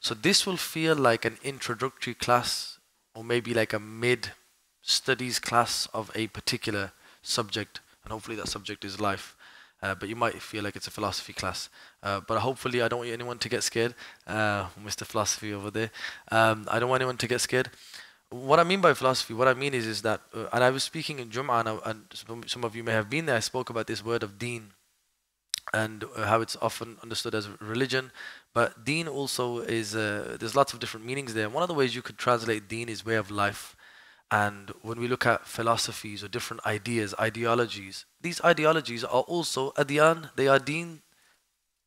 So this will feel like an introductory class, or maybe like a mid-studies class of a particular subject, and hopefully that subject is life. But you might feel like it's a philosophy class. But hopefully I don't want anyone to get scared. Mr. Philosophy over there. I don't want anyone to get scared. What I mean by philosophy, what I mean is that, and I was speaking in Jum'ah, and some of you may have been there, I spoke about this word of deen, and how it's often understood as religion. But deen also is, there's lots of different meanings there. One of the ways you could translate deen is way of life. And when we look at philosophies or different ideas, ideologies, these ideologies are also adyan, they are deen.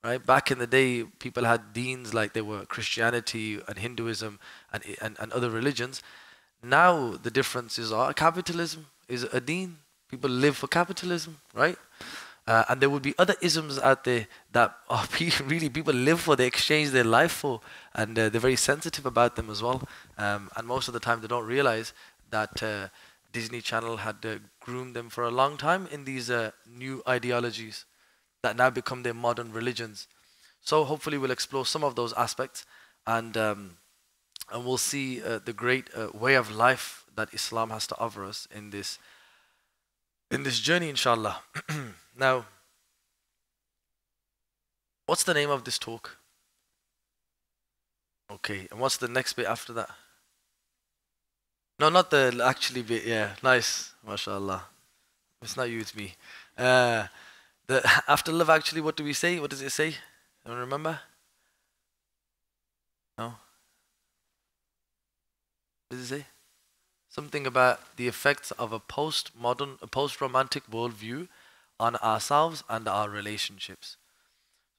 Right? Back in the day, people had deens like they were Christianity and Hinduism and other religions. Now the differences are capitalism is a deen. People live for capitalism, right? And there would be other isms out there that are really people live for, they exchange their life for, and they're very sensitive about them as well. And most of the time they don't realize that Disney Channel had groomed them for a long time in these new ideologies that now become their modern religions. So hopefully we'll explore some of those aspects, and we'll see the great way of life that Islam has to offer us in this journey, inshallah. Now, what's the name of this talk? Okay, and what's the next bit after that? No, not the actually bit, yeah, nice, mashallah. It's not you, it's me. After love, actually, what do we say? What does it say? Don't remember? No? What does it say? Something about the effects of a post-romantic worldview on ourselves and our relationships.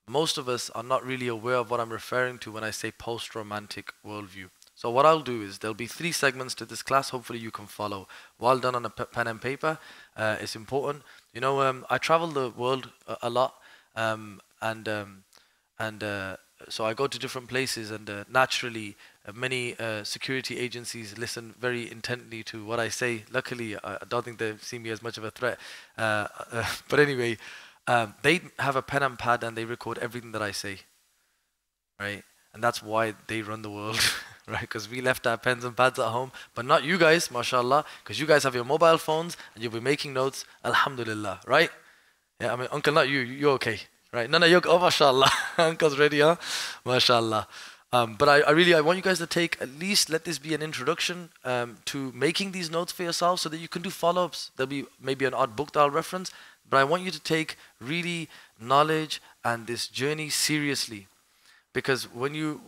Most of us are not really aware of what I'm referring to when I say post-romantic worldview. So what I'll do is there'll be 3 segments to this class. Hopefully you can follow. Well done on a pen and paper. It's important. You know, I travel the world a lot, so I go to different places, and naturally many security agencies listen very intently to what I say. Luckily, I don't think they see me as much of a threat. But anyway, they have a pen and pad and they record everything that I say, right? And that's why they run the world. Right, because we left our pens and pads at home, but not you guys, mashallah, because you guys have your mobile phones and you'll be making notes, alhamdulillah, right? Yeah, I mean, uncle, not you, you're okay, right? No, you're, oh, mashallah, uncle's ready, huh? Mashallah. But I want you guys to take, at least let this be an introduction to making these notes for yourselves so that you can do follow-ups. There'll be maybe an odd book that I'll reference, but I want you to take really knowledge and this journey seriously, because when you,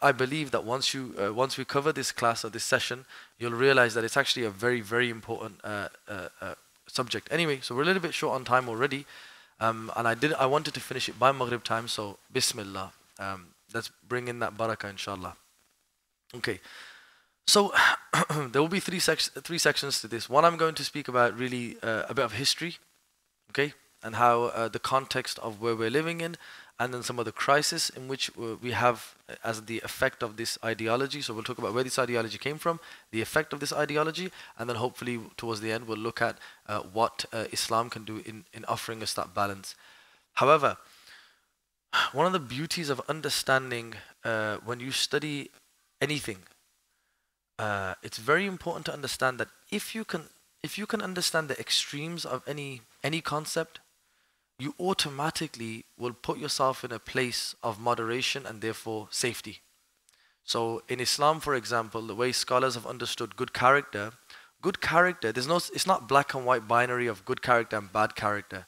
I believe that once we cover this class or this session, you'll realize that it's actually a very, very important subject. Anyway, so we're a little bit short on time already, and I wanted to finish it by Maghrib time. So Bismillah, let's bring in that barakah, inshallah. Okay, so there will be three sections to this. One, I'm going to speak about really a bit of history, okay, and how the context of where we're living in, and then some of the crisis in which we have as the effect of this ideology. So we'll talk about where this ideology came from, the effect of this ideology, and then hopefully towards the end we'll look at what Islam can do in offering us that balance. However, one of the beauties of understanding when you study anything, it's very important to understand that if you can understand the extremes of any concept, you automatically will put yourself in a place of moderation and therefore safety. So in Islam, for example, the way scholars have understood good character, it's not black and white binary of good character and bad character.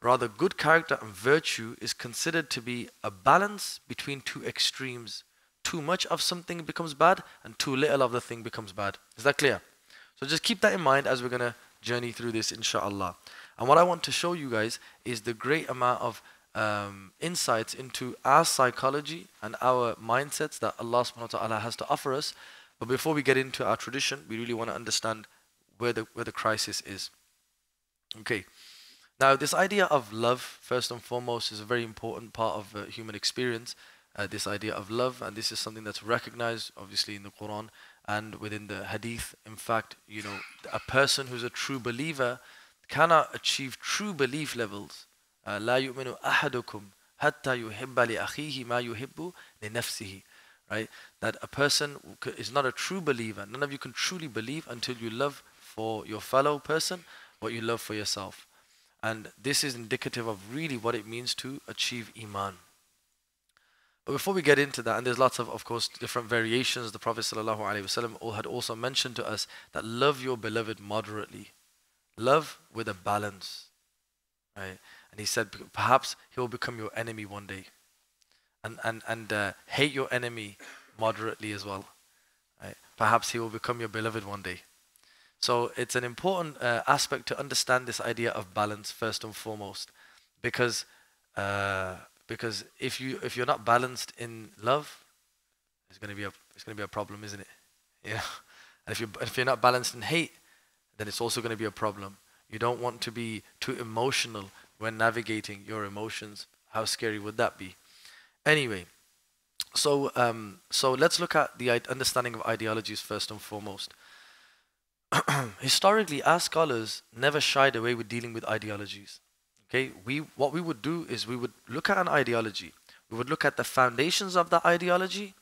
Rather, good character and virtue is considered to be a balance between 2 extremes. Too much of something becomes bad, and too little of the thing becomes bad. Is that clear? So just keep that in mind as we're going to journey through this, inshallah. And what I want to show you guys is the great amount of insights into our psychology and our mindsets that Allah subhanahu wa ta'ala has to offer us. But before we get into our tradition, we really want to understand where the crisis is. Okay. Now, this idea of love, first and foremost, is a very important part of human experience. This idea of love, and this is something that's recognized, obviously, in the Quran and within the Hadith. In fact, you know, a person who's a true believer cannot achieve true belief levels. لا يؤمن أحدكم حتى يحب لأخيه ما يحب لنفسه. right? That a person is not a true believer. None of you can truly believe until you love for your fellow person what you love for yourself. And this is indicative of really what it means to achieve Iman. But before we get into that, and there's lots of course, different variations, the Prophet ﷺ had also mentioned to us that love your beloved moderately. Love with a balance, right? And he said, perhaps he will become your enemy one day. And hate your enemy moderately as well, right? Perhaps he will become your beloved one day. So it's an important aspect to understand this idea of balance first and foremost, because if you're not balanced in love, it's going to be a problem, isn't it? Yeah. And if you're not balanced in hate, then it's also going to be a problem. You don't want to be too emotional when navigating your emotions. How scary would that be? Anyway, so let's look at the understanding of ideologies first and foremost. Historically, our scholars never shied away with dealing with ideologies. Okay, what we would do is we would look at an ideology. We would look at the foundations of the ideology,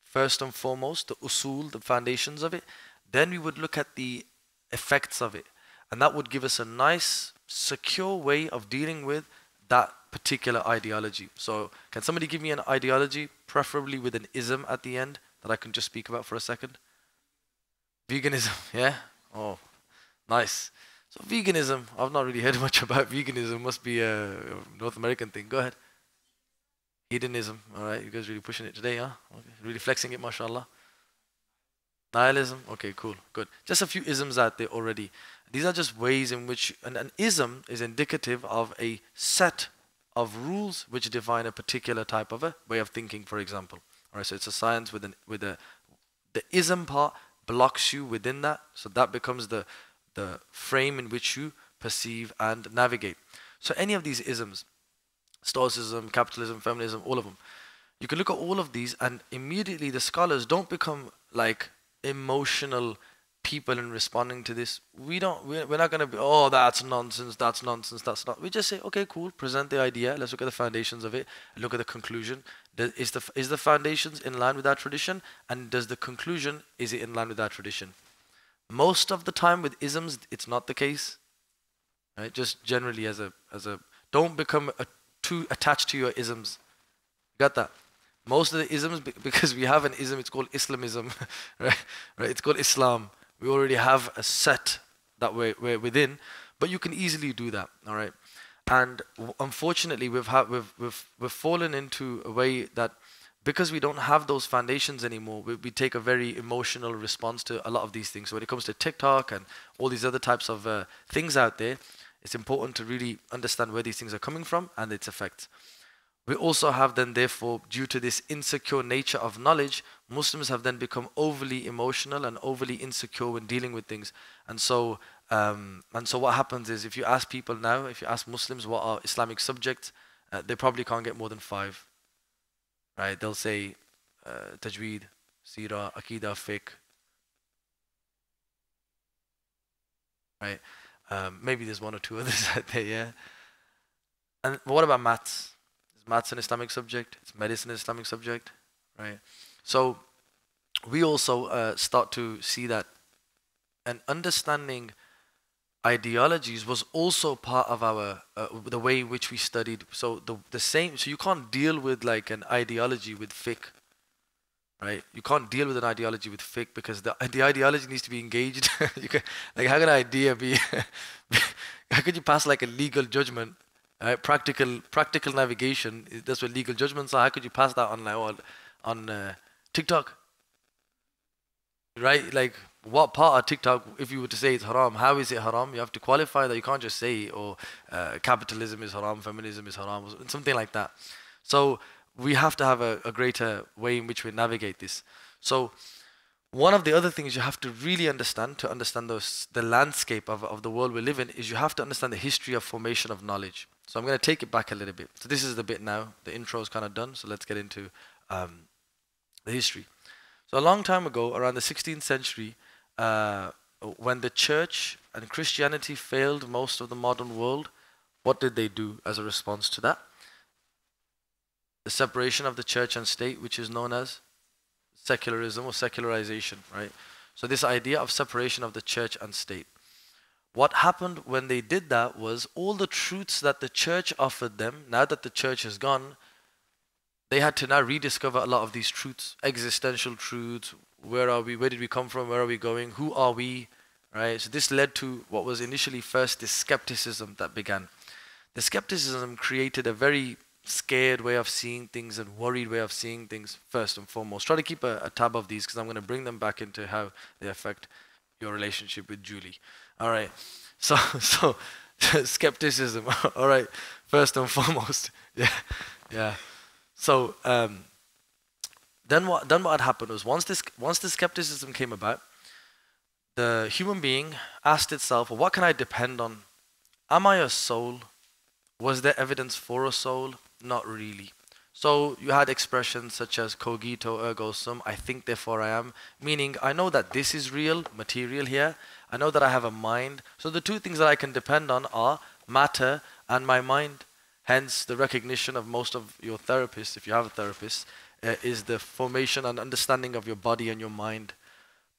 first and foremost, the usul, the foundations of it. Then we would look at the effects of it. And that would give us a nice, secure way of dealing with that particular ideology. So, can somebody give me an ideology, preferably with an ism at the end, that I can just speak about for a second? Veganism, yeah? Oh, nice. So veganism, I've not really heard much about veganism. Must be a North American thing. Go ahead. Hedonism, all right. You guys really pushing it today, huh? Okay. Really flexing it, mashallah. Nihilism, okay, cool, good. Just a few isms out there already. These are just ways in which an ism is indicative of a set of rules which define a particular type of a way of thinking, for example. All right, so it's a science the ism part blocks you within that, so that becomes the frame in which you perceive and navigate. So any of these isms, Stoicism, capitalism, feminism, all of them, you can look at all of these and immediately the scholars don't become like emotional people in responding to this. We're not going to be, oh, that's nonsense, that's not. We just say, okay, cool, present the idea, let's look at the foundations of it, look at the conclusion. Is the foundations in line with our tradition, and does the conclusion, is it in line with our tradition? Most of the time with isms, it's not the case, right? Just generally as a don't become too attached to your isms. Got that? Most of the isms, because we have an ism, it's called Islamism, right? It's called Islam. We already have a set that we're within, but you can easily do that, all right? And unfortunately, we've fallen into a way that because we don't have those foundations anymore, we take a very emotional response to a lot of these things. So when it comes to TikTok and all these other types of things out there, it's important to really understand where these things are coming from and its effects. We also have then, therefore, due to this insecure nature of knowledge, Muslims have then become overly emotional and overly insecure when dealing with things. And so what happens is, if you ask people now, if you ask Muslims what are Islamic subjects, they probably can't get more than 5. Right? They'll say Tajweed, Seerah, Aqidah, Fiqh. Right? Maybe there's 1 or 2 others out there, yeah. And what about maths? Is maths an Islamic subject? Is medicine an Islamic subject? Right? So we also start to see that and understanding ideologies was also part of our the way in which we studied. So the same. So you can't deal with like an ideology with fiqh, right? You can't deal with an ideology with fiqh because the ideology needs to be engaged. Like how can an idea be? How could you pass like a legal judgment? Right? Practical navigation. That's what legal judgments are. How could you pass that on TikTok? Right? Like, what part of TikTok, if you were to say it's haram, how is it haram? You have to qualify that. You can't just say, oh, capitalism is haram, feminism is haram, something like that. So we have to have a greater way in which we navigate this. So one of the other things you have to really understand, to understand the landscape of the world we live in, is you have to understand the history of formation of knowledge. So I'm going to take it back a little bit. So this is the bit now. The intro is kind of done. So let's get into the history. So a long time ago, around the 16th century, when the church and Christianity failed most of the modern world, what did they do as a response to that? The separation of the church and state, which is known as secularism or secularization, right? So this idea of separation of the church and state. What happened when they did that was all the truths that the church offered them, now that the church is gone, they had to now rediscover a lot of these truths, existential truths. Where are we? Where did we come from? Where are we going? Who are we? Right? So this led to what was initially first this skepticism that began. The skepticism created a very scared way of seeing things and worried way of seeing things first and foremost. Try to keep a tab of these because I'm going to bring them back into how they affect your relationship with Julie. All right. So skepticism. All right. First and foremost. Yeah. Yeah. So then what had happened was once the skepticism came about, the human being asked itself, well, what can I depend on? Am I a soul? Was there evidence for a soul? Not really. So you had expressions such as cogito ergo sum, I think therefore I am, meaning I know that this is real, material here. I know that I have a mind. So the two things that I can depend on are matter and my mind. Hence the recognition of most of your therapists, if you have a therapist, is the formation and understanding of your body and your mind.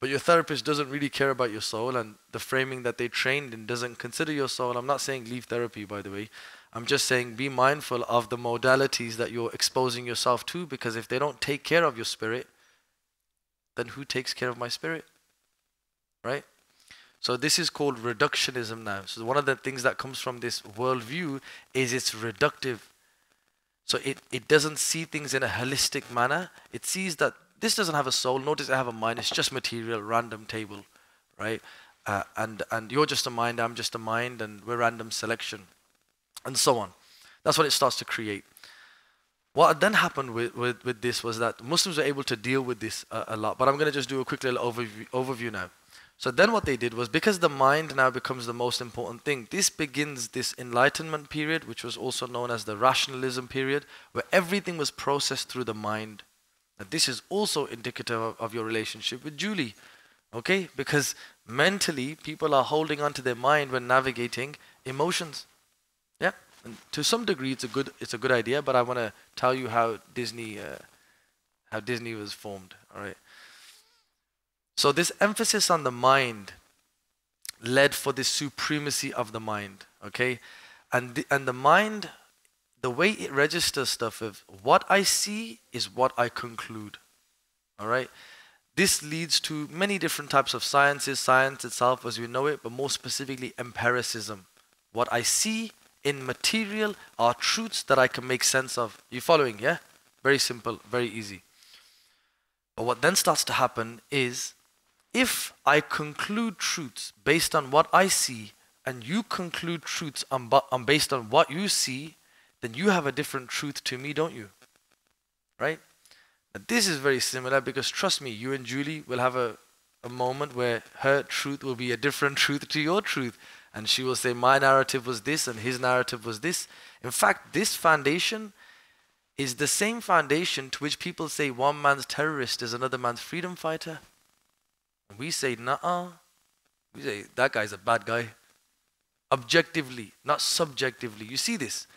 But your therapist doesn't really care about your soul, and the framing that they trained in doesn't consider your soul. I'm not saying leave therapy, by the way. I'm just saying be mindful of the modalities that you're exposing yourself to, because if they don't take care of your spirit, then who takes care of my spirit? Right? So this is called reductionism now. So one of the things that comes from this worldview is it's reductive. So it doesn't see things in a holistic manner. It sees that this doesn't have a soul, nor does it have a mind. It's just material, random table, right? And you're just a mind, I'm just a mind, and we're random selection, and so on. That's what it starts to create. What then happened with this was that Muslims were able to deal with this a lot. But I'm going to just do a quick little overview now. So then what they did was, because the mind now becomes the most important thing, this begins this Enlightenment period, which was also known as the rationalism period, where everything was processed through the mind. And this is also indicative of your relationship with Julie, okay? Because mentally, people are holding on to their mind when navigating emotions. Yeah, and to some degree, it's a good idea. But I want to tell you how Disney was formed. All right. So this emphasis on the mind led for this supremacy of the mind. Okay, and the mind, the way it registers stuff of what I see is what I conclude. All right. This leads to many different types of sciences, science itself as we know it, but more specifically empiricism. What I see in material are truths that I can make sense of. You following, yeah? Very simple, very easy. But what then starts to happen is, if I conclude truths based on what I see, and you conclude truths based on what you see, then you have a different truth to me, don't you? Right? Now, this is very similar, because trust me, you and Julie will have a moment where her truth will be a different truth to your truth. And she will say, my narrative was this and his narrative was this. In fact, this foundation is the same foundation to which people say one man's terrorist is another man's freedom fighter. And we say, nuh-uh. We say, that guy's a bad guy. Objectively, not subjectively. You see this?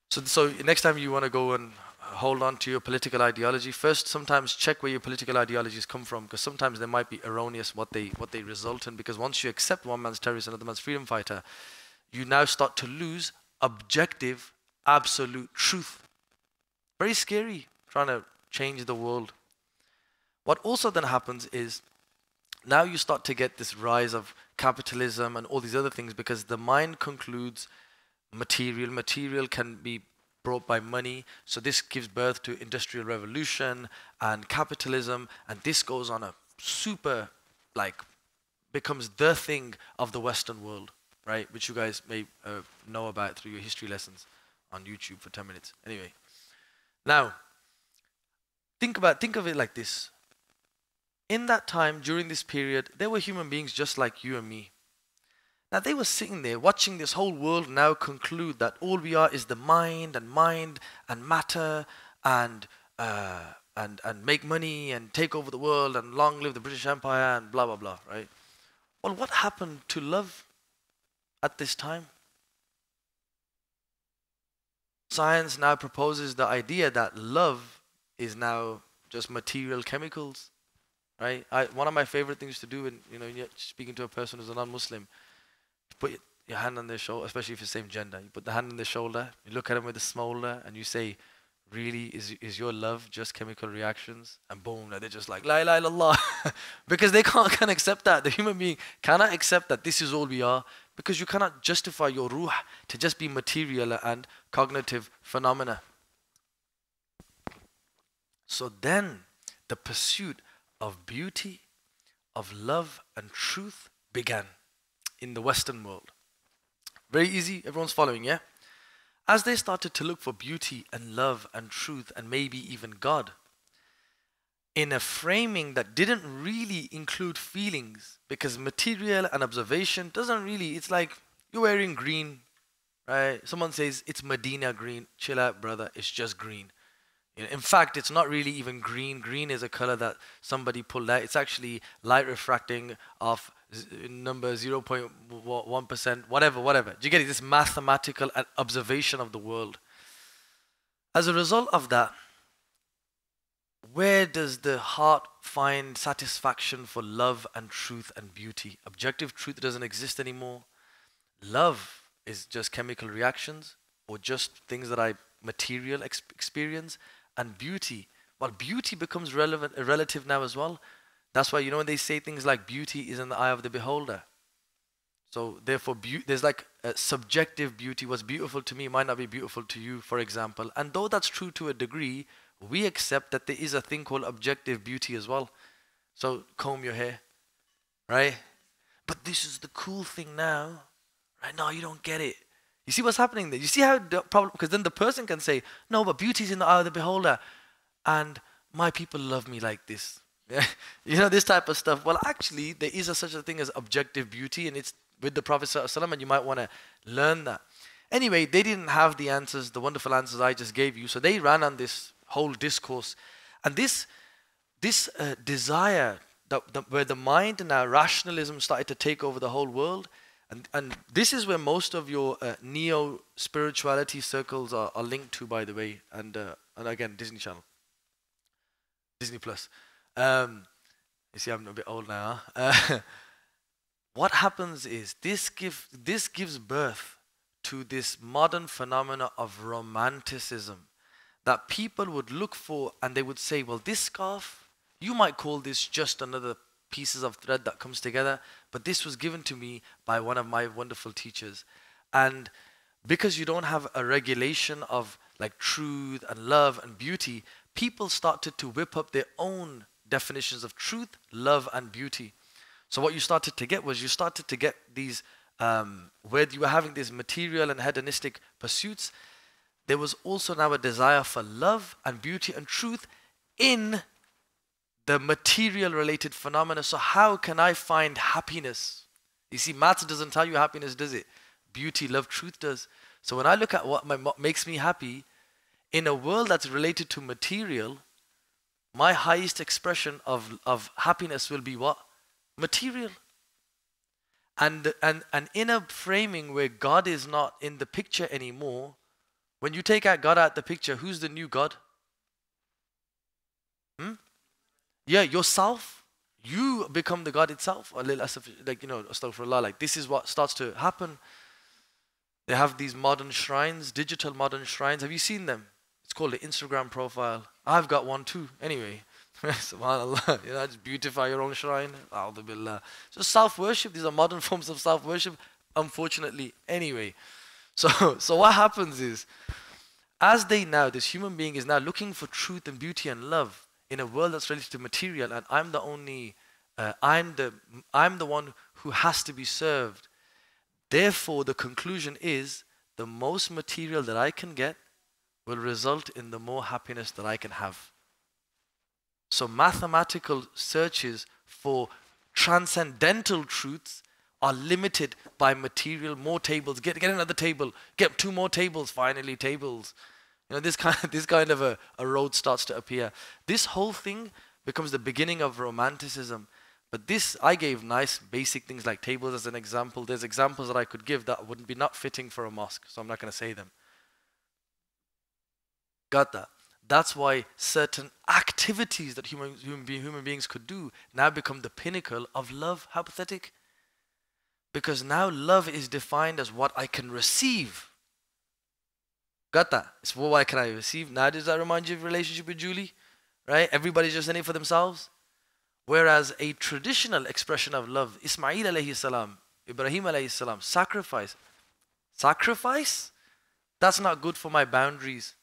So next time you want to go and hold on to your political ideology, first sometimes check where your political ideologies come from, because sometimes they might be erroneous what they result in. Because once you accept one man's terrorist and another man's freedom fighter, you now start to lose objective, absolute truth. Very scary, trying to change the world. What also then happens is, now you start to get this rise of capitalism and all these other things, because the mind concludes material can be brought by money. So this gives birth to industrial revolution and capitalism, and this goes on a super, becomes the thing of the Western world, right? Which you guys may know about through your history lessons on YouTube for 10 minutes. Anyway, now think of it like this. In that time, during this period, there were human beings just like you and me. Now they were sitting there watching this whole world now conclude that all we are is the mind and matter and make money and take over the world and long live the British Empire and blah blah blah, right? Well, what happened to love at this time? Science now proposes the idea that love is now just material chemicals, right? One of my favorite things to do when, when you're speaking to a person who's a non-Muslim, you put your hand on their shoulder, especially if you're same gender. You put the hand on their shoulder, you look at them with a smolder, and you say, really, is your love just chemical reactions? And boom, they're just like, la ilaha illallah. Because they can't accept that. The human being cannot accept that this is all we are, because you cannot justify your ruh to just be material and cognitive phenomena. So then, the pursuit of beauty, of love and truth began in the Western world. Very easy, everyone's following, yeah? As they started to look for beauty and love and truth and maybe even God, in a framing that didn't really include feelings, because material and observation doesn't really, it's like you're wearing green, right? Someone says it's Medina green. Chill out, brother, it's just green. In fact, it's not really even green. Green is a color that somebody pulled out. It's actually light refracting of number 0.1%, whatever. Do you get it? This mathematical observation of the world. As a result of that, where does the heart find satisfaction for love and truth and beauty? Objective truth doesn't exist anymore. Love is just chemical reactions or just things that I material experience. And beauty, well, beauty becomes relative now as well. That's why, when they say things like beauty is in the eye of the beholder. So therefore, there's like a subjective beauty. What's beautiful to me might not be beautiful to you, for example. And though that's true to a degree, we accept that there is a thing called objective beauty as well. So comb your hair, right? But this is the cool thing now. Right now, you don't get it. You see what's happening there? You see how the problem, because then the person can say, no, but beauty is in the eye of the beholder. And my people love me like this. This type of stuff. Well, actually, there is such a thing as objective beauty, and it's with the Prophet ﷺ, and you might want to learn that. Anyway, they didn't have the answers, the wonderful answers I just gave you, so they ran on this whole discourse. And this desire, where the mind and our rationalism started to take over the whole world, and this is where most of your neo-spirituality circles are linked to, by the way, and again, Disney Channel, Disney Plus. You see, I'm a bit old now. Huh? What happens is this gives birth to this modern phenomena of romanticism that people would look for, and they would say, well, this scarf, you might call this just another pieces of thread that comes together, but this was given to me by one of my wonderful teachers. And because you don't have a regulation of like truth and love and beauty, people started to whip up their own definitions of truth, love and beauty. So what you started to get was these where you were having these material and hedonistic pursuits, there was also now a desire for love and beauty and truth in the material related phenomena. So how can I find happiness? You see, maths doesn't tell you happiness, does it? Beauty, love, truth does. So when I look at what makes me happy, in a world that's related to material, my highest expression of happiness will be what? Material. And in a framing where God is not in the picture anymore, when you take out God out the picture, who's the new God? Yeah, yourself. You become the God itself. Astaghfirullah, like this is what starts to happen. They have these modern shrines, digital modern shrines. Have you seen them? It's called the Instagram profile. I've got one too. Anyway, subhanallah, just beautify your own shrine. A'udhu billah. So self-worship, these are modern forms of self-worship, unfortunately. Anyway, so what happens is, this human being is now looking for truth and beauty and love in a world that's related to material, and I'm the one who has to be served. Therefore, the conclusion is the most material that I can get will result in the more happiness that I can have. So mathematical searches for transcendental truths are limited by material. More tables, get another table, get 2 more tables, finally tables. This kind of a road starts to appear. This whole thing becomes the beginning of romanticism. But this, I gave nice basic things like tables as an example. There's examples that I could give that wouldn't be not fitting for a mosque, so I'm not going to say them. Got that? That's why certain activities that human beings could do now become the pinnacle of love. How pathetic. Because now love is defined as what I can receive. Got that? It's what can I receive? Now does that remind you of relationship with Julie? Right? Everybody's just in it for themselves. Whereas a traditional expression of love, Ismail alayhi salam, Ibrahim alayhi salam, sacrifice. Sacrifice? That's not good for my boundaries.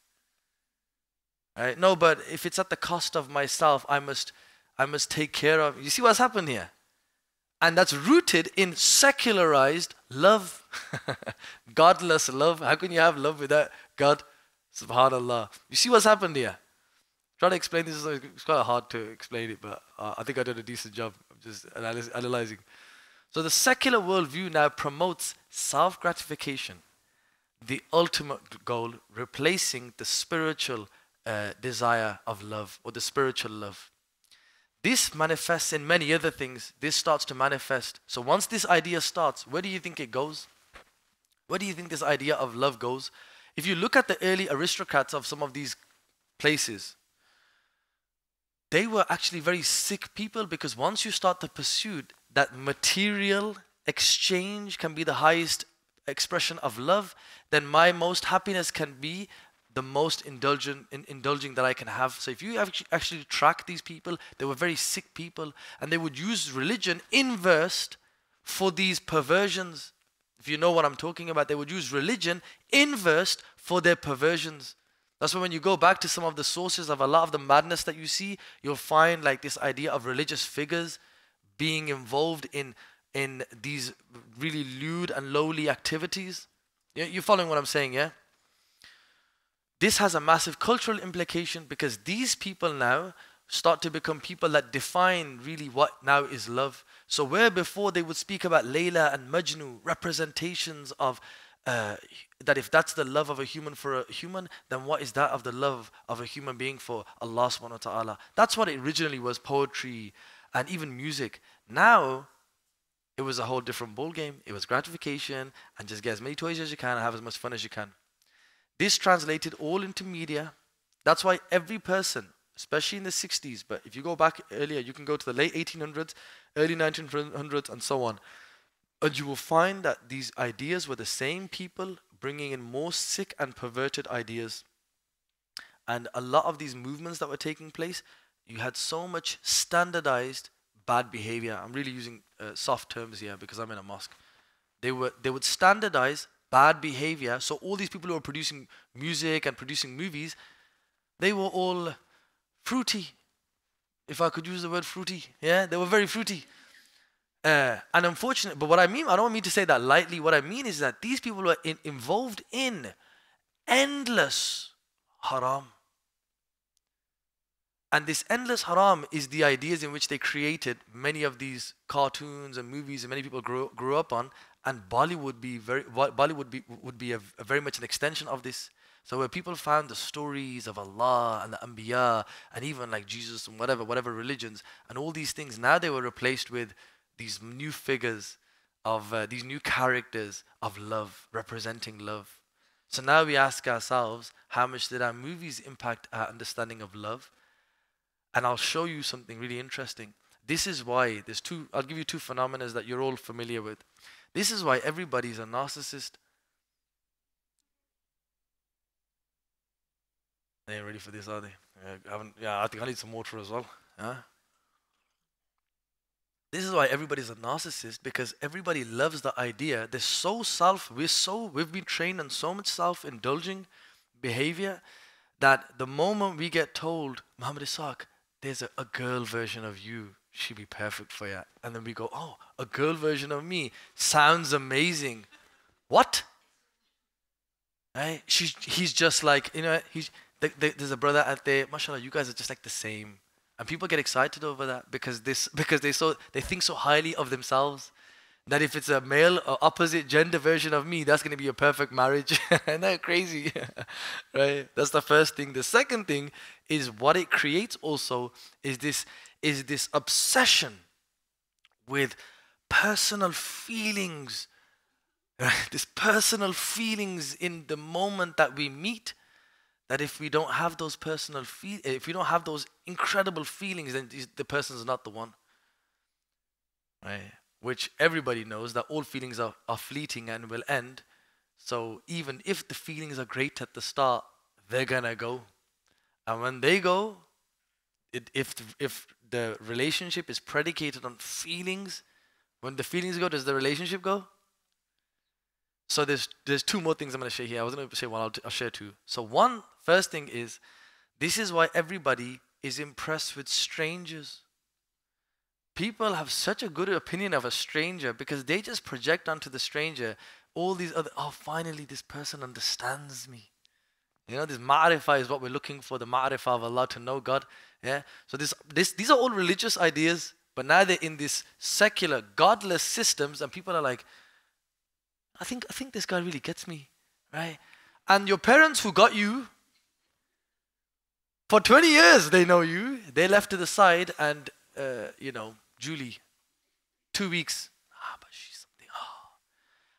Right? No, but if it's at the cost of myself, I must take care of. You see what's happened here? And that's rooted in secularized love. Godless love. How can you have love without God? Subhanallah. You see what's happened here? Try to explain this. It's quite hard to explain it, but I think I did a decent job of just analyzing. So the secular worldview now promotes self-gratification, the ultimate goal, replacing the spiritual desire of love or the spiritual love. This manifests in many other things. This starts to manifest. So once this idea starts, where do you think it goes? Where do you think this idea of love goes? If you look at the early aristocrats of some of these places, they were actually very sick people, because once you start the pursuit that material exchange can be the highest expression of love, then my most happiness can be the most indulging that I can have. So if you actually track these people, they were very sick people, and they would use religion inversed for these perversions. If you know what I'm talking about, they would use religion inversed for their perversions. That's why when you go back to some of the sources of a lot of the madness that you see, you'll find like this idea of religious figures being involved in these really lewd and lowly activities. You're following what I'm saying, yeah? This has a massive cultural implication, because these people now start to become people that define really what now is love. So where before they would speak about Layla and Majnu, representations of that if that's the love of a human for a human, then what is that of the love of a human being for Allah subhanahu wa ta'ala? That's what it originally was, poetry and even music. Now, it was a whole different ball game. It was gratification and just get as many toys as you can and have as much fun as you can. This translated all into media. That's why every person, especially in the 60s, but if you go back earlier, you can go to the late 1800s, early 1900s, and so on. And you will find that these ideas were the same people bringing in more sick and perverted ideas. And a lot of these movements that were taking place, you had so much standardized bad behavior. I'm really using soft terms here because I'm in a mosque. They would standardize bad behavior. So all these people who were producing music and producing movies, they were all fruity. If I could use the word fruity, yeah, they were very fruity. And unfortunately, but what I mean, I don't mean to say that lightly. What I mean is that these people were involved in endless haram. And this endless haram is the ideas in which they created many of these cartoons and movies that many people grew up on. And Bollywood would be a very much an extension of this. So where people found the stories of Allah and the Anbiya and even like Jesus and whatever religions and all these things, now they were replaced with these new figures of these new characters of love, representing love. So now we ask ourselves, how much did our movies impact our understanding of love? And I'll show you something really interesting. This is why I'll give you two phenomena that you're all familiar with. This is why everybody's a narcissist. They ain't ready for this, are they? I think I need some water as well. Huh? This is why everybody's a narcissist, because everybody loves the idea. We've been trained on so much self-indulging behavior that the moment we get told, Muhammad Isaaq, there's a girl version of you, she'd be perfect for you. And then we go, oh, a girl version of me sounds amazing. What? Right? He's just like, there's a brother out there, mashallah, you guys are just like the same. And people get excited over that because they think so highly of themselves that if it's a male or opposite gender version of me, that's going to be a perfect marriage. Isn't that crazy? Right? That's the first thing. The second thing is what it creates also is this obsession with personal feelings. Right? This personal feelings in the moment that we meet, that if we don't have those if we don't have those incredible feelings, then the person's not the one. Right? Which everybody knows that all feelings are fleeting and will end. So even if the feelings are great at the start, they're gonna go. And when they go, if the relationship is predicated on feelings, when the feelings go, does the relationship go? So there's two more things I'm going to share here. I was going to say one, I'll share two. So first thing is, this is why everybody is impressed with strangers. People have such a good opinion of a stranger because they just project onto the stranger all these other, oh, finally this person understands me. You know, this ma'rifah is what we're looking for, the ma'rifah of Allah, to know God. Yeah. So these are all religious ideas, but now they're in this secular, godless systems, and people are like, I think this guy really gets me, right? And your parents who got you, for 20 years they know you, they left to the side, and Julie, 2 weeks, but she's something,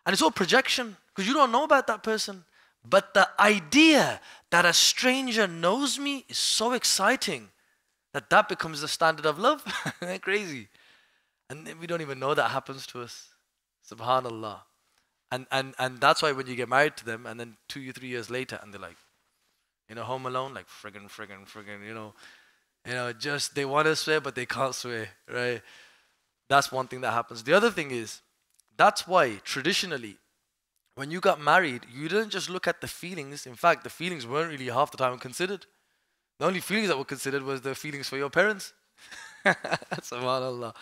and it's all projection, because you don't know about that person. But the idea that a stranger knows me is so exciting that becomes the standard of love. Isn't that crazy? And we don't even know that happens to us. Subhanallah. And that's why when you get married to them, and then 2 or 3 years later, and they're like, Home Alone, like friggin', just they want to swear, but they can't swear, right? That's one thing that happens. The other thing is, that's why traditionally, when you got married, you didn't just look at the feelings. In fact, the feelings weren't really half the time considered. The only feelings that were considered was the feelings for your parents. Subhanallah.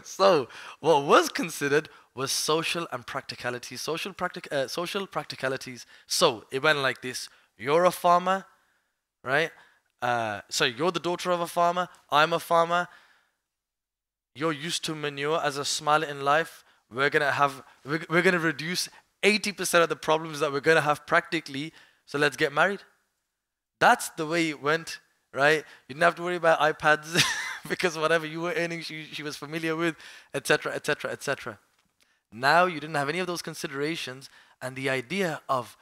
So what was considered was social and practicalities. Social practicalities. So it went like this. You're a farmer, right? You're the daughter of a farmer. I'm a farmer. You're used to manure as a smile in life. We're gonna reduce 80% of the problems that we're gonna have practically. So let's get married. That's the way it went, right? You didn't have to worry about iPads because whatever you were earning, she was familiar with, etc., etc., etc. Now you didn't have any of those considerations, and the idea of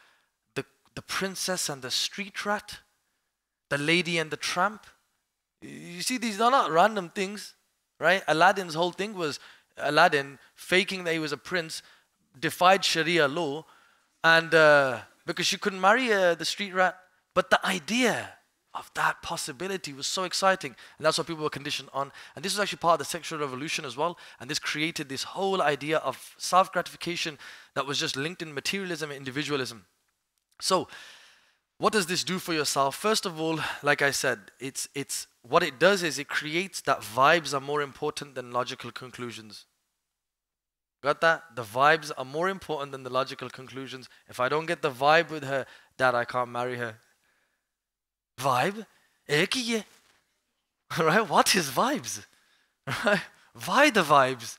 the princess and the street rat, the lady and the tramp. You see, these are not random things, right? Aladdin's whole thing was Aladdin faking that he was a prince, defied Sharia law, and because she couldn't marry the street rat. But the idea of that possibility was so exciting, and that's what people were conditioned on. And this was actually part of the sexual revolution as well, and this created this whole idea of self-gratification that was just linked in materialism and individualism. So what does this do for yourself? First of all, like I said, it's what it does is it creates that vibes are more important than logical conclusions. Got that? The vibes are more important than the logical conclusions. If I don't get the vibe with her, Dad, I can't marry her. Vibe? Right? What is vibes? Right? Why the vibes?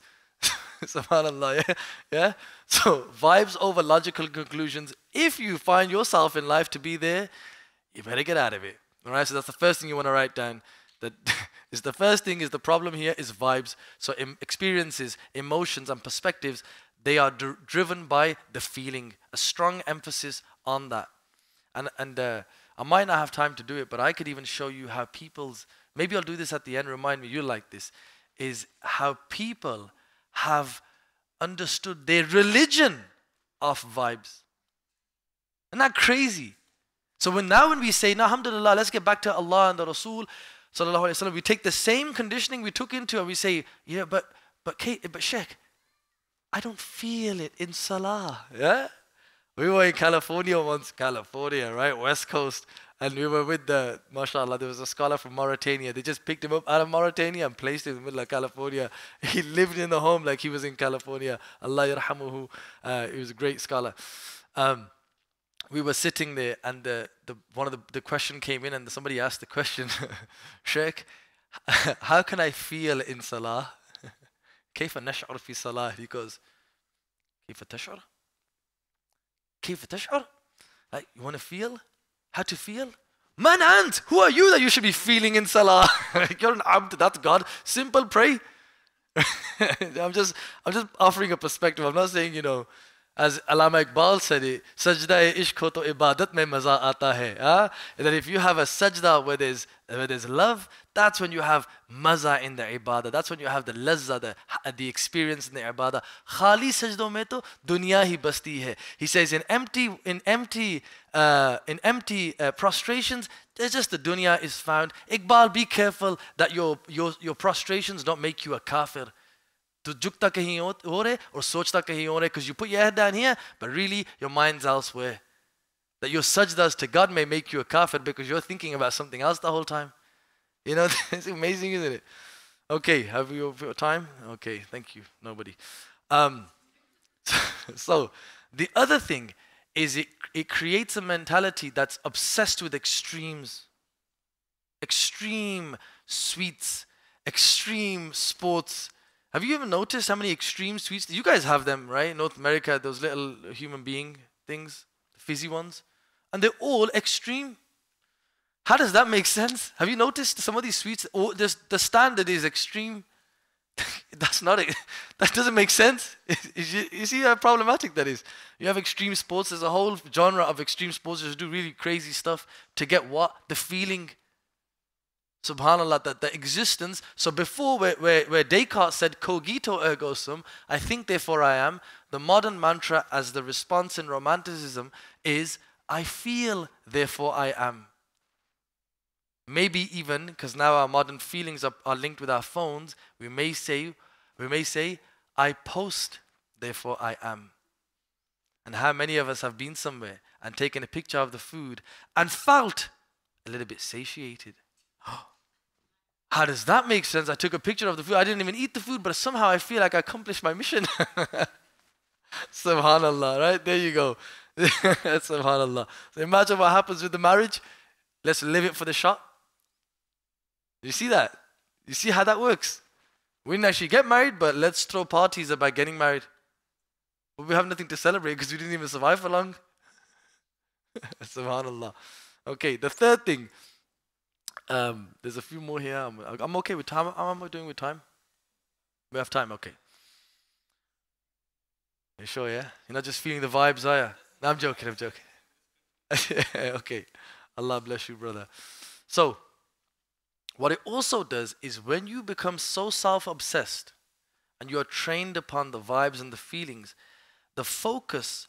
Subhanallah, yeah? So, vibes over logical conclusions. If you find yourself in life to be there, you better get out of it. Alright, so that's the first thing you want to write down. That is the first thing, is the problem here is vibes. So experiences, emotions and perspectives, they are driven by the feeling. A strong emphasis on that. And I might not have time to do it, but I could even show you how maybe I'll do this at the end, remind me, you'll like this, is how people have understood their religion of vibes. Isn't that crazy? So when we say, no, alhamdulillah, let's get back to Allah and the Rasul, sallallahu alaihi wasallam, we take the same conditioning we took into, and we say, yeah, but Sheikh, I don't feel it in Salah. Yeah? We were in California once, right, West Coast, and we were with mashallah, there was a scholar from Mauritania. They just picked him up out of Mauritania and placed him in the middle of California. He lived in the home like he was in California. Allah yarhamuhu. He was a great scholar. We were sitting there, and the question came in, and somebody asked the question, Sheikh, how can I feel in Salah? كيف نشعر في صلاة? He goes, كيف تشعر? كيف تشعر? Like, you want to feel? How to feel? Man ant, who are you that you should be feeling in Salah? You're an abd, that's God. Simple, pray. I'm just offering a perspective. I'm not saying, as Allama Iqbal said it, sajda e ishq ho to ibadat mein maza aata hai. And that if you have a sajda where there's love, that's when you have maza in the ibadah. That's when you have the lazza, the experience in the ibadah. Khali sajdon mein to dunya hi basti hai. He says in empty prostrations, there's just the dunya is found. Iqbal, be careful that your prostrations don't make you a kafir. To jukta kahin ho rahe or sochta kahin ho rahe, because you put your head down here, but really your mind's elsewhere. That your sajdas to God may make you a kafir because you're thinking about something else the whole time. You know, it's amazing, isn't it? Okay, have you time? Okay, thank you. Nobody. So the other thing is it creates a mentality that's obsessed with extremes. Extreme sweets, extreme sports. Have you ever noticed how many extreme sweets? You guys have them, right? North America, those little human being things, the fizzy ones. And they're all extreme. How does that make sense? Have you noticed some of these sweets? Oh, the standard is extreme. That doesn't make sense. You see how problematic that is. You have extreme sports. There's a whole genre of extreme sports that do really crazy stuff to get what? The feeling. Subhanallah, that the existence. So before where Descartes said cogito ergo sum, I think therefore I am, the modern mantra as the response in romanticism is I feel therefore I am. Maybe even, because now our modern feelings are linked with our phones, we may say I post therefore I am. And how many of us have been somewhere and taken a picture of the food and felt a little bit satiated? How does that make sense? I took a picture of the food. I didn't even eat the food, but somehow I feel like I accomplished my mission. Subhanallah, right? There you go. Subhanallah. So imagine what happens with the marriage. Let's live it for the shot. You see that? You see how that works? We didn't actually get married, but let's throw parties about getting married. But we have nothing to celebrate because we didn't even survive for long. Subhanallah. Okay, the third thing. There's a few more here. I'm okay with time. How am I doing with time? We have time, okay. You sure, yeah? You're not just feeling the vibes, are you? No, I'm joking. Okay. Allah bless you, brother. So, what it also does is when you become so self-obsessed and you are trained upon the vibes and the feelings, the focus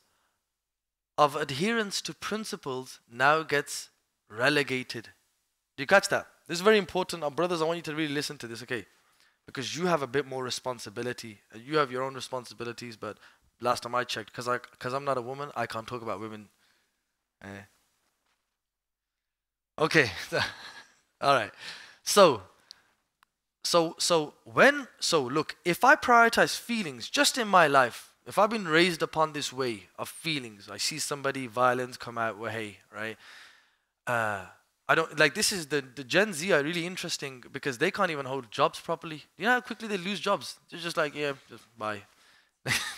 of adherence to principles now gets relegated. Do you catch that? This is very important. Brothers, I want you to really listen to this, okay? Because you have a bit more responsibility. You have your own responsibilities, but last time I checked, because I'm not a woman, I can't talk about women. Okay. All right. So look, if I prioritize feelings just in my life, if I've been raised upon this way of feelings, I see somebody, violence come out, well, hey, right? I don't, like, this is the Gen Z are really interesting because they can't even hold jobs properly. You know how quickly they lose jobs? They're just like, yeah, just bye.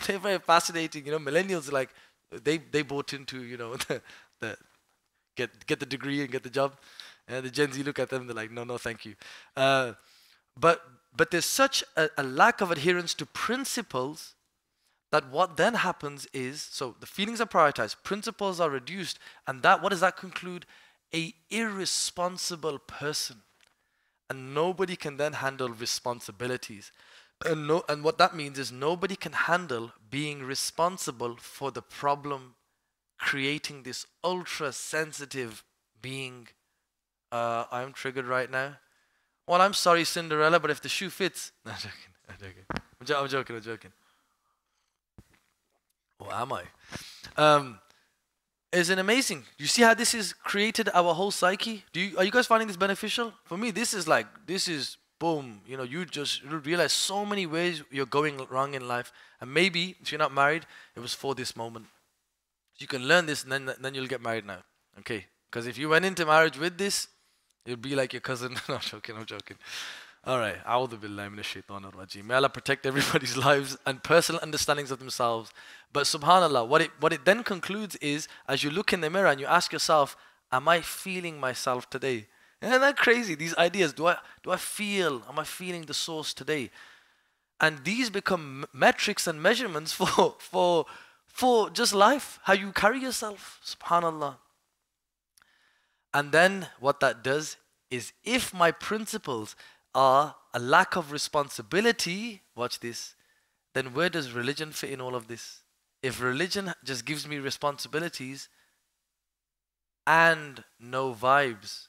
They're very fascinating, you know. Millennials, like, they bought into, you know, the get the degree and get the job. And the Gen Z look at them, they're like, no, thank you. But there's such a lack of adherence to principles that what then happens is, so the feelings are prioritized, principles are reduced, and what does that conclude? A irresponsible person. And nobody can then handle responsibilities. And what that means is nobody can handle being responsible for the problem, creating this ultra-sensitive being. I'm triggered right now. Well, I'm sorry, Cinderella, but if the shoe fits... No, I'm joking. Or am I? Isn't it amazing? You see how this has created our whole psyche? Are you guys finding this beneficial? For me, this is boom. You know, you realize so many ways you're going wrong in life. And maybe, if you're not married, it was for this moment. You can learn this and then you'll get married now. Okay? Because if you went into marriage with this, you'll be like your cousin. No, I'm joking. All right. A'udhu billahi minash shaitanir rajim. May Allah protect everybody's lives and personal understandings of themselves. But subhanAllah, what it then concludes is, as you look in the mirror and you ask yourself, am I feeling myself today? Isn't that crazy? These ideas, am I feeling the source today? And these become metrics and measurements for for just life, how you carry yourself. Subhanallah. And then what that does is, if my principles are a lack of responsibility, watch this, then where does religion fit in all of this? If religion just gives me responsibilities and no vibes,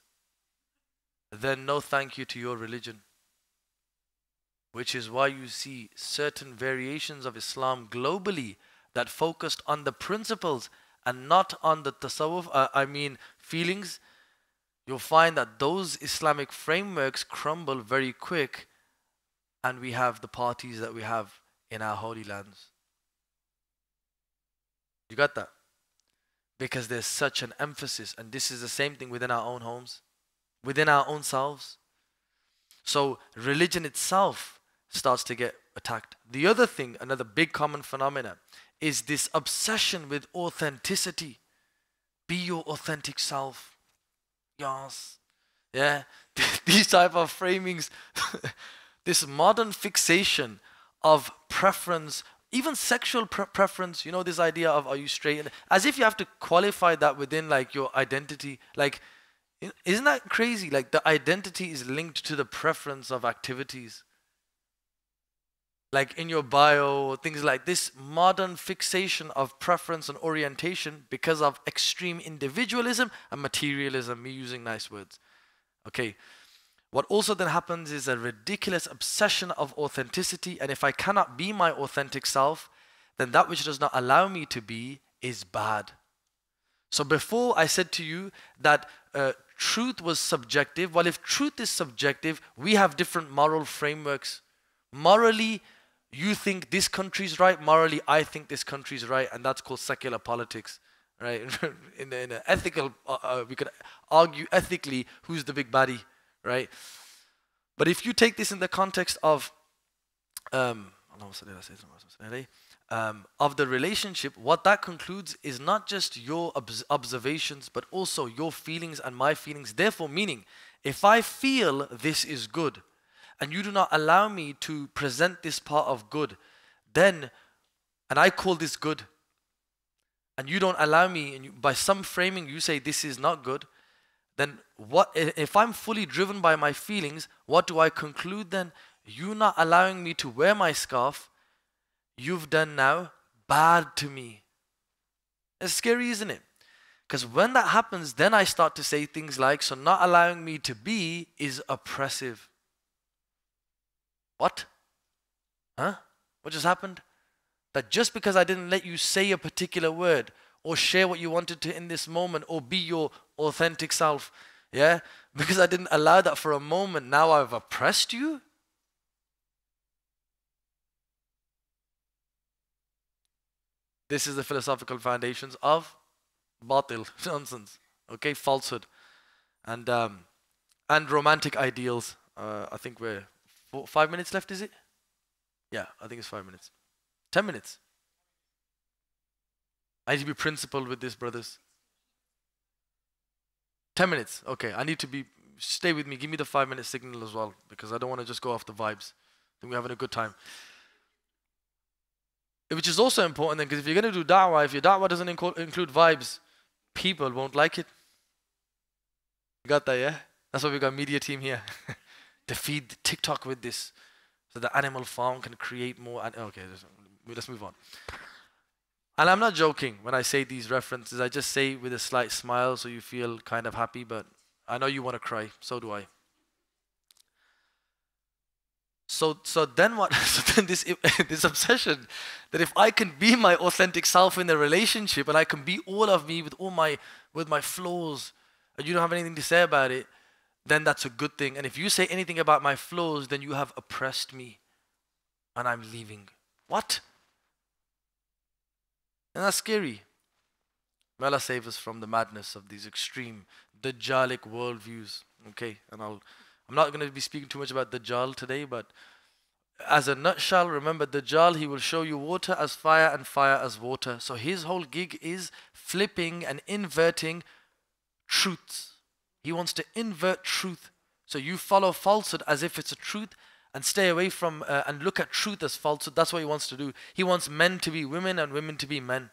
then no thank you to your religion. Which is why you see certain variations of Islam globally that focused on the principles and not on the tasawwuf, feelings. You'll find that those Islamic frameworks crumble very quick, and we have the parties that we have in our holy lands. You got that? Because there's such an emphasis, and this is the same thing within our own homes, within our own selves. So religion itself starts to get attacked. The other thing, another big common phenomenon, is this obsession with authenticity. Be your authentic self. Yes. Yeah. These type of framings, this modern fixation of preference, even sexual preference, you know, this idea of, are you straight? As if you have to qualify that within like your identity. Like, isn't that crazy? Like, the identity is linked to the preference of activities. Like in your bio, things like this modern fixation of preference and orientation because of extreme individualism and materialism, me using nice words. Okay. What also then happens is a ridiculous obsession of authenticity, and if I cannot be my authentic self, then that which does not allow me to be is bad. So before I said to you that truth was subjective. Well, if truth is subjective, we have different moral frameworks. Morally, you think this country's right, morally I think this country's right, and that's called secular politics, right? in an ethical, we could argue ethically who's the big baddie, right? But if you take this in the context of the relationship, what that concludes is not just your observations, but also your feelings and my feelings. Therefore, meaning, if I feel this is good, and you do not allow me to present this part of good, then, and I call this good, and you don't allow me, and by some framing you say this is not good, then what, if I'm fully driven by my feelings, what do I conclude then? You not allowing me to wear my scarf, you've done now bad to me. It's scary, isn't it? Because when that happens, then I start to say things like, so not allowing me to be is oppressive. What? Huh? What just happened? That just because I didn't let you say a particular word or share what you wanted to in this moment or be your authentic self, yeah? Because I didn't allow that for a moment, now I've oppressed you? This is the philosophical foundations of batil, nonsense, okay, falsehood, and romantic ideals. I think we're 5 minutes left, is it? Yeah, I think it's 5 minutes. 10 minutes. I need to be principled with this, brothers. 10 minutes. Okay, I need to be, stay with me. Give me the 5-minute signal as well, because I don't want to just go off the vibes. I think we're having a good time. Which is also important then, because if you're going to do da'wah, if your da'wah doesn't include vibes, people won't like it. You got that, yeah? That's why we got a media team here. To feed TikTok with this, so the animal farm can create more. Okay, let's move on. And I'm not joking when I say these references. I just say with a slight smile so you feel kind of happy, but I know you want to cry. So do I. So then what? So then this obsession that if I can be my authentic self in the relationship and I can be all of me with my flaws, and you don't have anything to say about it, then that's a good thing. And if you say anything about my flaws, then you have oppressed me and I'm leaving. What? And that's scary. May Allah save us from the madness of these extreme Dajjalic worldviews. Okay, and I'm not going to be speaking too much about Dajjal today, but as a nutshell, remember Dajjal, he will show you water as fire and fire as water. So his whole gig is flipping and inverting truths. He wants to invert truth. So you follow falsehood as if it's a truth, and stay away from and look at truth as falsehood. That's what he wants to do. He wants men to be women and women to be men.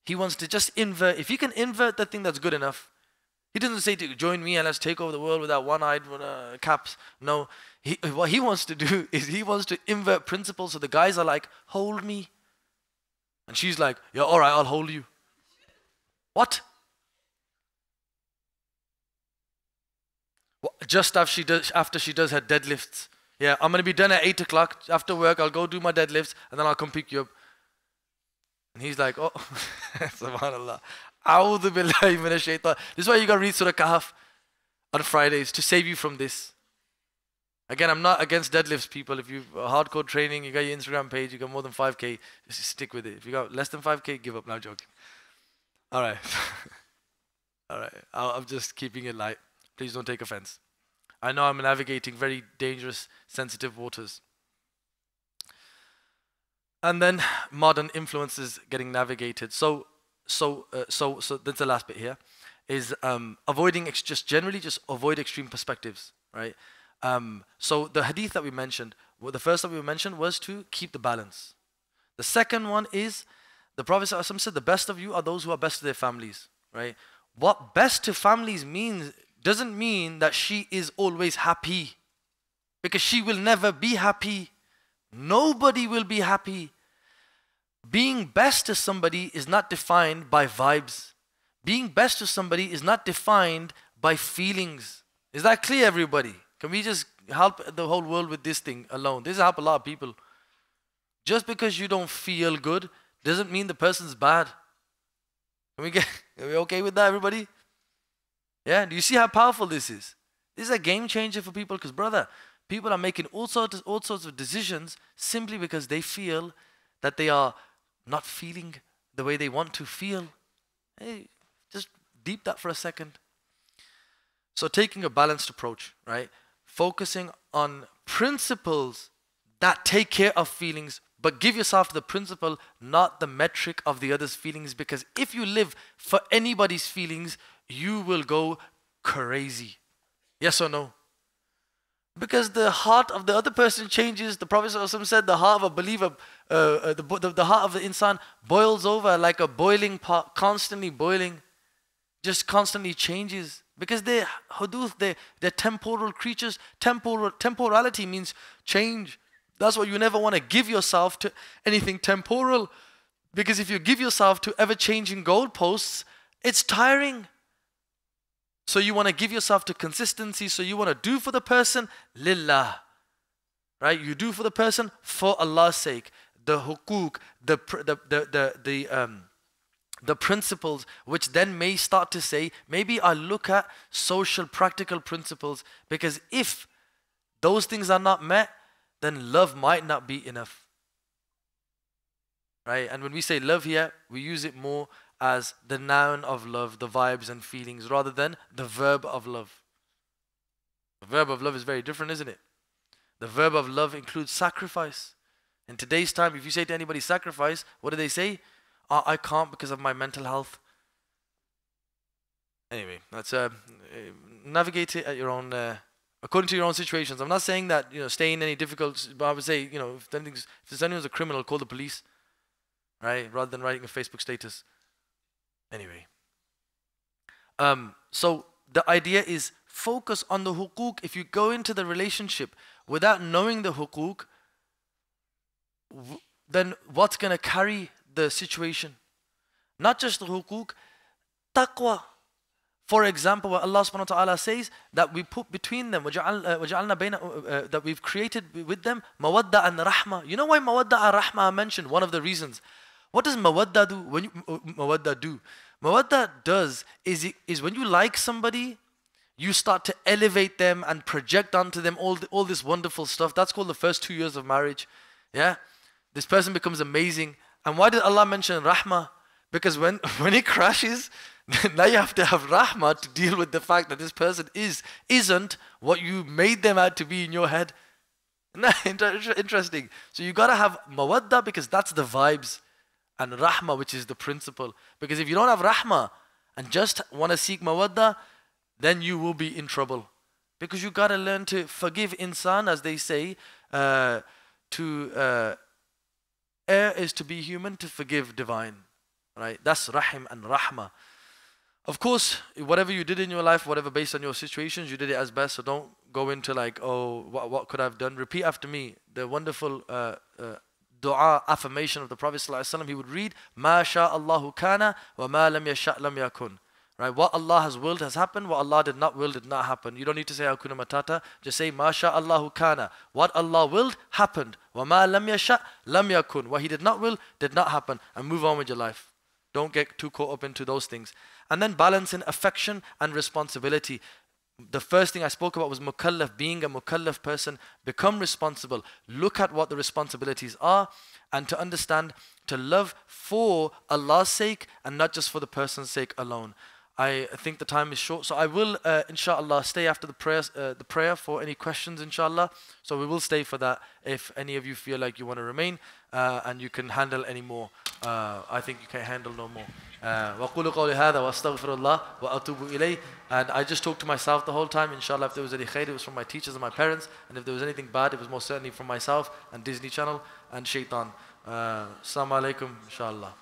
He wants to just invert. If you can invert that thing, that's good enough. He doesn't say to join me and let's take over the world with that one-eyed caps. No, what he wants to do is he wants to invert principles. So the guys are like, hold me. And she's like, yeah, all right, I'll hold you. What? Just after she does her deadlifts. Yeah, I'm going to be done at 8 o'clock. After work, I'll go do my deadlifts and then I'll come pick you up. And he's like, oh, subhanallah. A'udhu billahi minash shaitan. This is why you got to read Surah Kahf on Fridays to save you from this. Again, I'm not against deadlifts, people. If you've hardcore training, you got your Instagram page, you got more than 5K, just stick with it. If you got less than 5K, give up. No, I'm joking. All right. All right. I'm just keeping it light. Please don't take offense. I know I'm navigating very dangerous, sensitive waters. And then modern influences getting navigated. So that's the last bit here, is avoiding, just avoid extreme perspectives, right? So the hadith that we mentioned, the first that we mentioned was to keep the balance. The second one is, the Prophet ﷺ said, the best of you are those who are best to their families, right? What best to families means doesn't mean that she is always happy, because she will never be happy. Nobody will be happy. Being best to somebody is not defined by vibes. Being best to somebody is not defined by feelings. Is that clear, everybody? Can we just help the whole world with this thing alone? This help a lot of people. Just because you don't feel good doesn't mean the person's bad. Are we okay with that, everybody? Yeah, do you see how powerful this is? This is a game changer for people, because brother, people are making all sorts of decisions simply because they feel that they are not feeling the way they want to feel. Hey, just deep that for a second. So taking a balanced approach, right? Focusing on principles that take care of feelings, but give yourself the principle, not the metric of the other's feelings, because if you live for anybody's feelings, you will go crazy. Yes or no? Because the heart of the other person changes. The Prophet ﷺ said the heart of a believer, the heart of the insan boils over like a boiling pot, constantly boiling, just constantly changes. Because they're huduth, they're temporal creatures. Temporality means change. That's why you never want to give yourself to anything temporal. Because if you give yourself to ever-changing goalposts, it's tiring. So you want to give yourself to consistency. So you want to do for the person, lillah. Right? You do for the person for Allah's sake. The hukuk, the principles, which then may start to say, maybe I look at social, practical principles, because if those things are not met, then love might not be enough. Right? And when we say love here, we use it more as the noun of love, the vibes and feelings, rather than the verb of love. The verb of love is very different, isn't it? The verb of love includes sacrifice. In today's time, if you say to anybody sacrifice, what do they say? I can't because of my mental health. Anyway, that's navigate it at your own, according to your own situations. I'm not saying that stay in any difficult, but I would say if there's anyone's a criminal, call the police, right? Rather than writing a Facebook status. Anyway, so the idea is focus on the hukuk. If you go into the relationship without knowing the hukuk, then what's going to carry the situation? Not just the hukuk, taqwa. For example, what Allah subhanahu wa ta'ala says that we put between them, that we've created with them, mawadda and rahma. You know why mawadda and rahma are mentioned? One of the reasons. What does mawadda do? Mawadda does is when you like somebody, you start to elevate them and project onto them all this wonderful stuff. That's called the first 2 years of marriage. Yeah, this person becomes amazing. And why did Allah mention rahmah? Because when it crashes, now you have to have rahmah to deal with the fact that this person isn't what you made them out to be in your head. Interesting. So you gotta have mawadda because that's the vibes, and rahmah, which is the principle. Because if you don't have rahmah and just want to seek mawadda, then you will be in trouble. Because you gotta learn to forgive insan, as they say, to err is to be human, to forgive divine. Right? That's rahim and rahmah. Of course, whatever you did in your life, whatever based on your situations, you did it as best. So don't go into like, oh, what could I have done? Repeat after me the wonderful dua, affirmation of the Prophet ﷺ. He would read, Ma sha'Allahu kana wa ma lam yasha' lam yakun. Right? What Allah has willed has happened. What Allah did not will did not happen. You don't need to say Hakuna Matata. Just say Ma sha'Allahu kana. What Allah willed happened. Wa ma lam yasha' lam yakun. What He did not will did not happen. And move on with your life. Don't get too caught up into those things. And then balancing affection and responsibility. The first thing I spoke about was mukallaf, being a mukallaf person. Become responsible. Look at what the responsibilities are, and to understand, to love for Allah's sake and not just for the person's sake alone. I think the time is short, so I will inshallah stay after the prayer for any questions, inshallah. So we will stay for that if any of you feel like you want to remain and you can handle any more. I think you can handle no more. وَقُولُ قَوْلِ هَذَا وَأَسْتَغْفِرُ اللَّهِ وَأَتُوبُ إِلَيْهِ. And I just talked to myself the whole time. Inshallah, if there was any khair, it was from my teachers and my parents. And if there was anything bad, it was most certainly from myself and Disney Channel and Shaitan. Assalamu alaikum, inshallah.